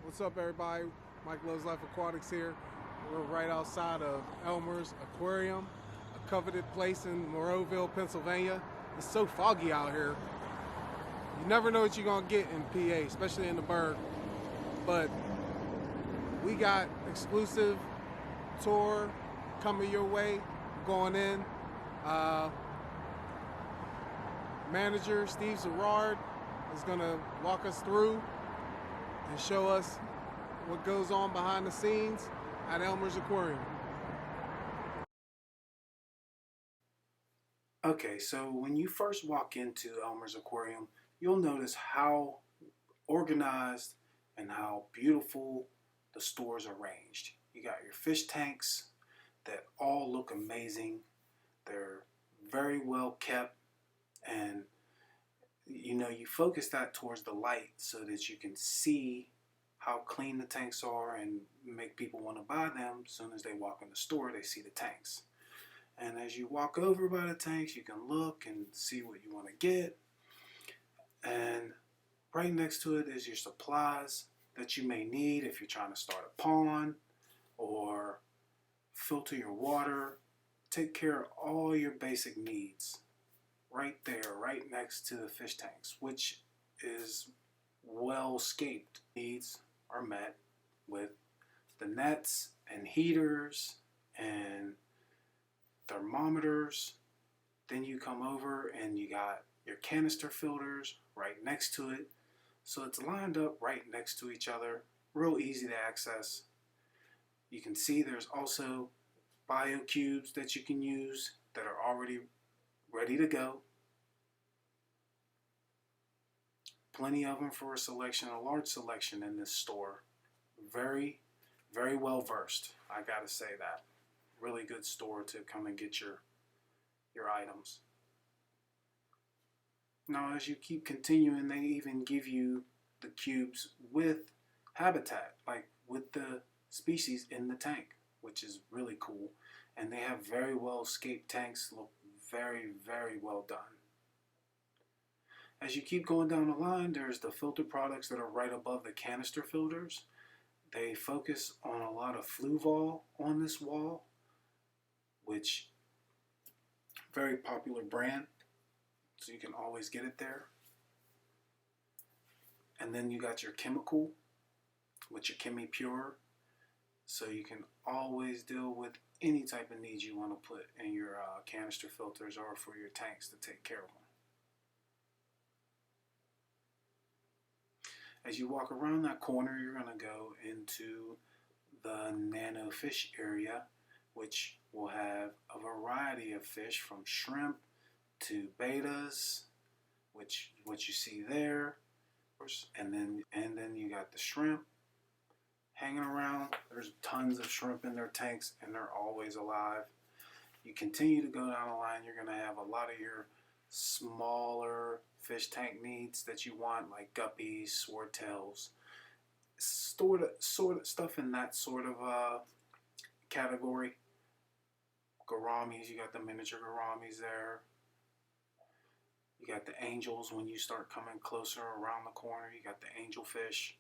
What's up, everybody? Mike Loves Life Aquatics here. We're right outside of Elmers Aquarium, a coveted place in Moreauville, Pennsylvania. It's so foggy out here. You never know what you're gonna get in PA, especially in the Berg. But we got exclusive tour coming your way, going in. Manager Steve Zerard is gonna walk us through and show us what goes on behind the scenes at Elmer's Aquarium. Okay, so when you first walk into Elmer's Aquarium, you'll notice how organized and how beautiful the stores are arranged. You got your fish tanks that all look amazing. They're very well kept, and you focus that towards the light so that you can see how clean the tanks are and make people want to buy them. As soon as they walk in the store, they see the tanks. And as you walk over by the tanks, you can look and see what you want to get. And right next to it is your supplies that you may need if you're trying to start a pond or filter your water. Take care of all your basic needs right there, right next to the fish tanks, which is well scaped. Needs are met with the nets and heaters and thermometers. Then you come over and you got your canister filters right next to it. So it's lined up right next to each other, real easy to access. You can see there's also bio cubes that you can use that are already ready to go. Plenty of them for a selection, a large selection in this store. Very, very well versed, I gotta say that. Really good store to come and get your items. Now as you keep continuing, they even give you the cubes with habitat, like with the species in the tank, which is really cool. And they have very well scaped tanks, look very, very well done. As you keep going down the line, there's the filter products that are right above the canister filters. They focus on a lot of Fluval on this wall, which very popular brand, so you can always get it there. And then you got your chemical with your Chemi Pure, so you can always deal with any type of needs you want to put in your canister filters or for your tanks to take care of them. As you walk around that corner, you're going to go into the nano fish area, which will have a variety of fish from shrimp to betas, which what you see there, and then you got the shrimp hanging around. There's tons of shrimp in their tanks and they're always alive. You continue to go down the line, you're going to have a lot of your smaller fish tank needs that you want, like guppies, swordtails, sort of stuff in that sort of category. Gouramis, you got the miniature gouramis there. You got the angels when you start coming closer around the corner. You got the angelfish,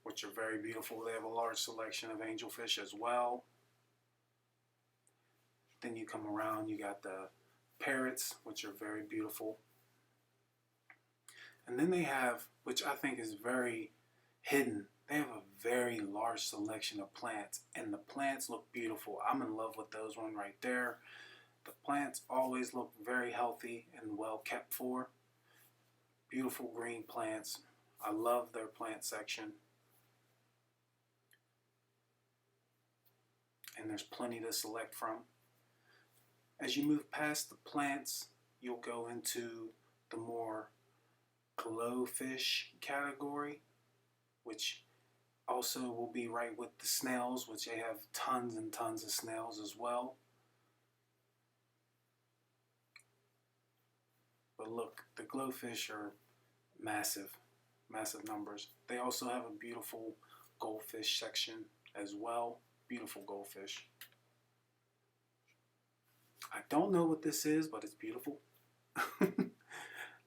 which are very beautiful. They have a large selection of angelfish as well. Then you come around, you got the parrots, which are very beautiful. And then they have, which I think is very hidden, they have a very large selection of plants, and the plants look beautiful. I'm in love with those one right there. The plants always look very healthy and well kept for. Beautiful green plants. I love their plant section. And there's plenty to select from. As you move past the plants, you'll go into the more glowfish category, which also will be right with the snails, which they have tons and tons of snails as well. But look, the glowfish are massive, massive numbers. They also have a beautiful goldfish section as well. Beautiful goldfish. I don't know what this is, but it's beautiful.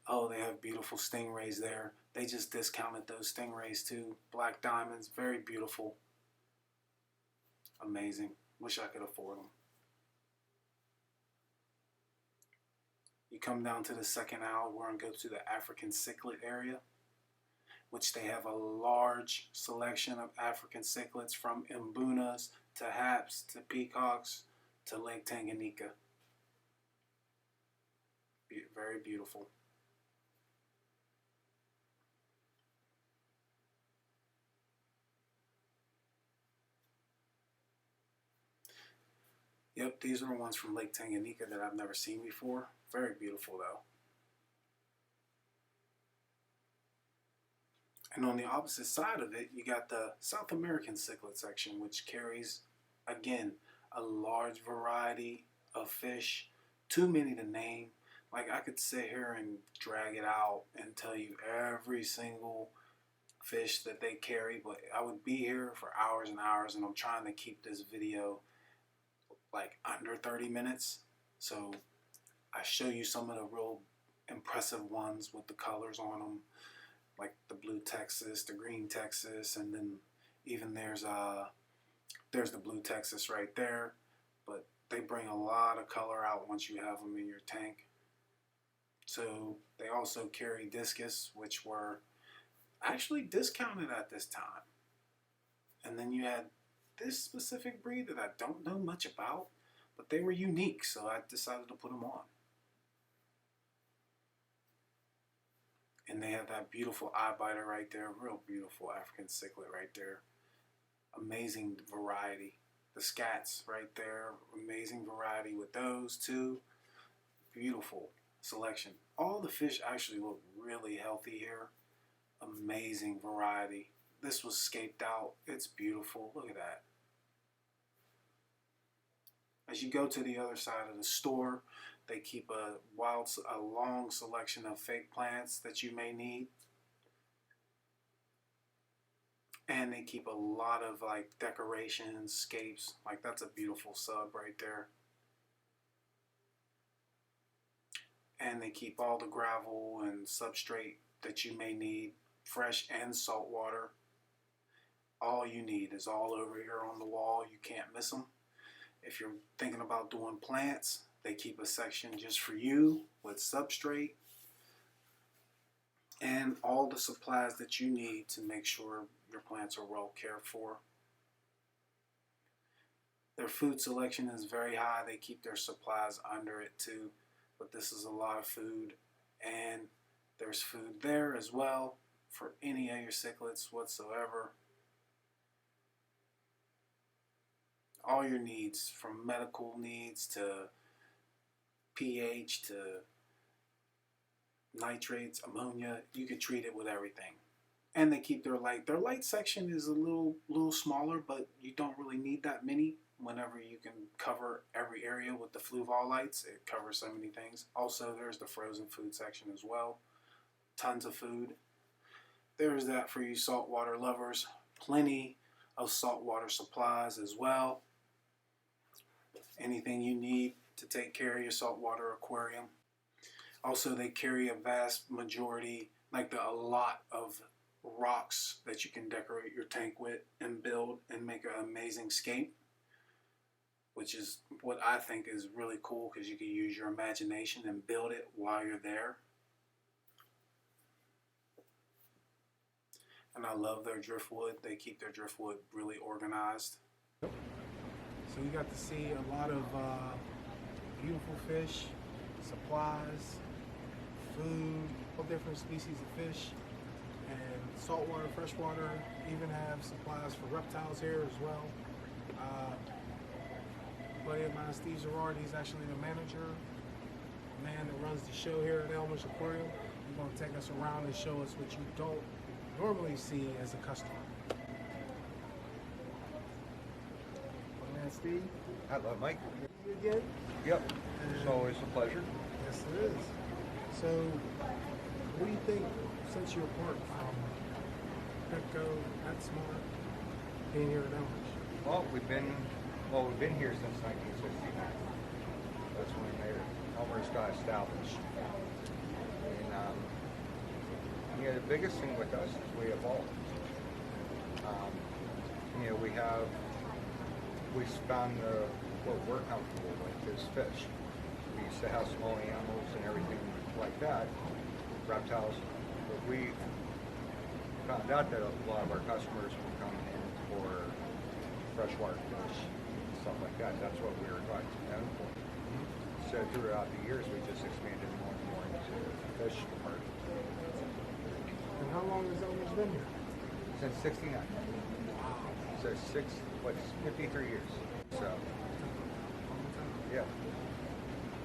Oh, they have beautiful stingrays there. They just discounted those stingrays too. Black diamonds, very beautiful. Amazing. Wish I could afford them. You come down to the second aisle, we're going to go to the African cichlid area, which they have a large selection of African cichlids from mbunas to haps to peacocks to Lake Tanganyika. Very beautiful. Yep, these are the ones from Lake Tanganyika that I've never seen before. Very beautiful though. And on the opposite side of it, you got the South American cichlid section, which carries, again, a large variety of fish. Too many to name. Like, I could sit here and drag it out and tell you every single fish that they carry, but I would be here for hours and hours, and I'm trying to keep this video like under 30 minutes. So I show you some of the real impressive ones with the colors on them, like the blue Texas, the green Texas, and then even there's the blue Texas right there. But they bring a lot of color out once you have them in your tank. So they also carry discus, which were actually discounted at this time. And then you had this specific breed that I don't know much about, but they were unique, so I decided to put them on. And they have that beautiful eye biter right there, real beautiful African cichlid right there. Amazing variety. The scats right there, amazing variety with those too. Beautiful selection. All the fish actually look really healthy here. Amazing variety. This was scaped out. It's beautiful. Look at that. As you go to the other side of the store, they keep a long selection of fake plants that you may need. And they keep a lot of like decorations, scapes. Like, that's a beautiful sub right there. And they keep all the gravel and substrate that you may need, fresh and salt water. All you need is all over here on the wall. You can't miss them. If you're thinking about doing plants, they keep a section just for you with substrate and all the supplies that you need to make sure your plants are well cared for. Their food selection is very high. They keep their supplies under it too, but this is a lot of food, and there's food there as well for any of your cichlids whatsoever. All your needs, from medical needs to pH to nitrates, ammonia, you can treat it with everything. And they keep their light. Their light section is a little smaller, but you don't really need that many. Whenever you can cover every area with the Fluval lights, it covers so many things. Also, there's the frozen food section as well. Tons of food. There's that for you saltwater lovers. Plenty of saltwater supplies as well. Anything you need to take care of your saltwater aquarium. Also, they carry a vast majority, like a lot of rocks that you can decorate your tank with and build and make an amazing scape, which is what I think is really cool, because you can use your imagination and build it while you're there. And I love their driftwood. They keep their driftwood really organized. So you got to see a lot of beautiful fish, supplies, food, all different species of fish, and saltwater, freshwater. Even have supplies for reptiles here as well. Buddy of mine, Steve Gerard, he's actually the manager, the man that runs the show here at Elmers Aquarium. He's going to take us around and show us what you don't normally see as a customer. My man Steve. Hello, Mike. You again? Yep. It's always a pleasure. Yes, it is. So, what do you think, since you're part from Petco, PetSmart, being here at Elmers? Well, we've been here since 1969. That's when Elmers got established. And you know, the biggest thing with us is we evolve. You know, we found what we're comfortable with is fish. We used to have small animals and everything like that, reptiles, but we found out that a lot of our customers were coming in for freshwater fish and stuff like that. That's what we were known for. So throughout the years, we just expanded more and more into the fish department. And how long has Elmers been here? Since '69. So 53 years. So, yeah.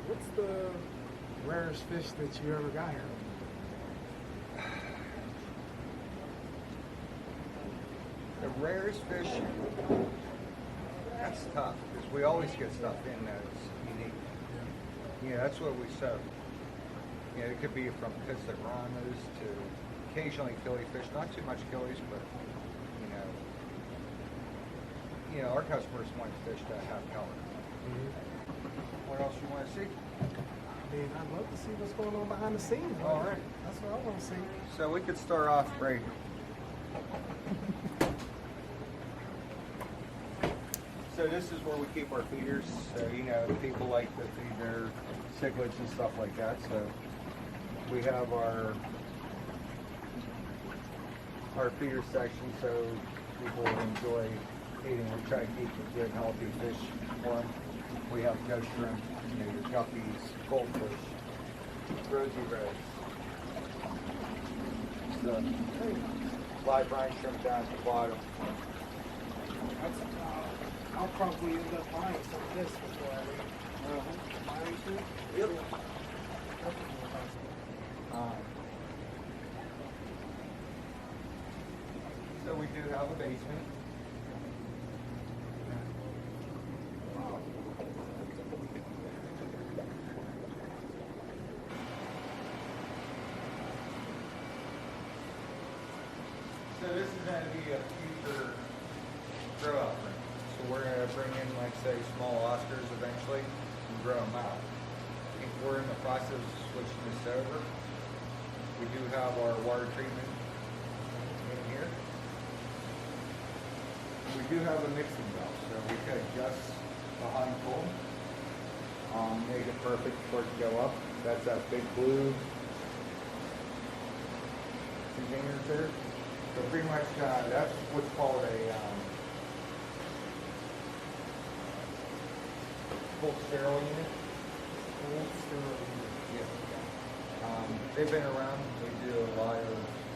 What's the rarest fish that you ever got here? The rarest fish, that's tough, because we always get stuff in that's unique. Yeah, that's what we sell. You know, it could be from pizzagaranas to occasionally killifish, not too much killies, but you know, our customers want fish that have color. What else you want to see? I mean, I'd love to see what's going on behind the scenes. All right. That's what I want to see. So we could start off right. So this is where we keep our feeders. So, you know, people like to feed their cichlids and stuff like that. So we have our feeder section so people enjoy eating. We try to keep a good, healthy fish for them. We have ghost shrimp, you know, your guppies, goldfish, rosy reds. So, live brine shrimp down at the bottom. That's, I'll probably end up buying some of this before I leave. Buying shrimp? Yep. So we do have a basement. So this is going to be a future grow out room. So we're going to bring in, like, say, small Oscars eventually and grow them out. I think we're in the process of switching this over. We do have our water treatment in here. We do have a mixing valve, so we could adjust the honey pool, make it perfect for it to go up. That's that big blue container there. So pretty much that's what's called a full sterile unit. Yeah. They've been around. They do a lot of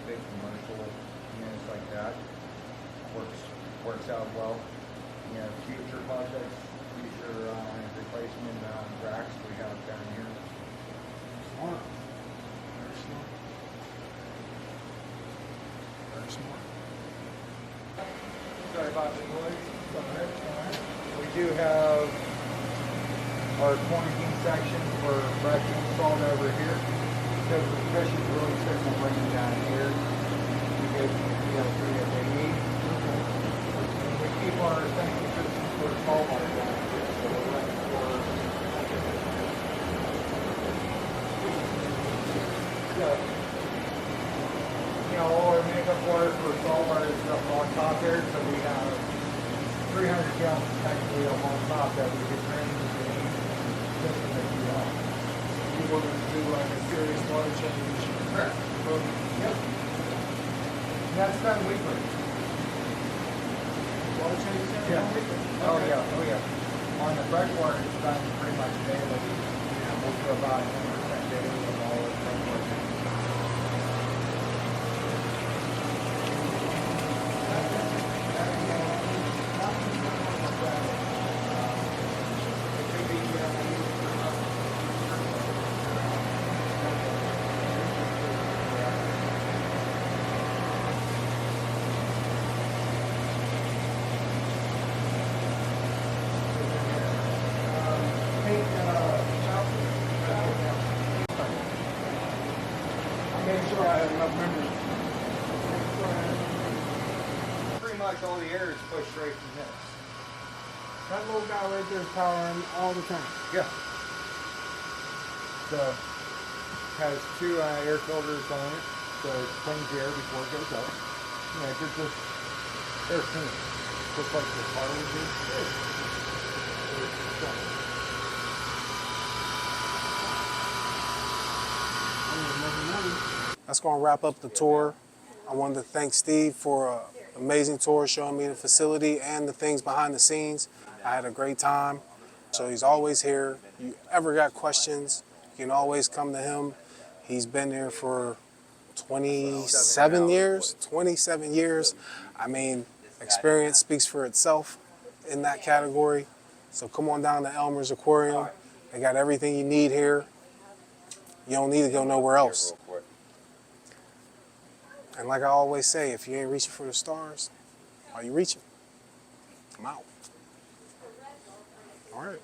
big commercial units like that. Works out well. You know, future projects, future replacement racks we have down here. Smart. Very smart. Very smart. Sorry about the noise. We do have our quarantine section for fresh installed over here. So if the fish is really sick, we'll bring them down here. We get, you know, 3 if they need. We keep our essential systems for the call bar down here. So we're looking for you know, all our makeup water for salt water is up on top there, so we have 300 gallons technically up on top that we can drain into any system that you want. You want to do like a serious water change? Correct. Yep. And that's done weekly. Water changes every Yeah. week? Oh yeah, oh yeah. On the fresh water, it's done pretty much daily. You know, we'll do about 10% daily of all the fresh water. Sure, I have enough memory. Pretty much all the air is pushed straight from this. That little guy right there is powering all the time. Yeah. So, has 2 air filters on it. the cleans the air before it goes up. You know, they're just air clean, just like the car would be. That's going to wrap up the tour. I wanted to thank Steve for an amazing tour, showing me the facility and the things behind the scenes. I had a great time. So he's always here. You ever got questions, you can always come to him. He's been there for 27 years. 27 years. I mean, experience speaks for itself in that category. So come on down to Elmers Aquarium. They got everything you need here. You don't need to go nowhere else. And like I always say, if you ain't reaching for the stars, are you reaching? I'm out. All right.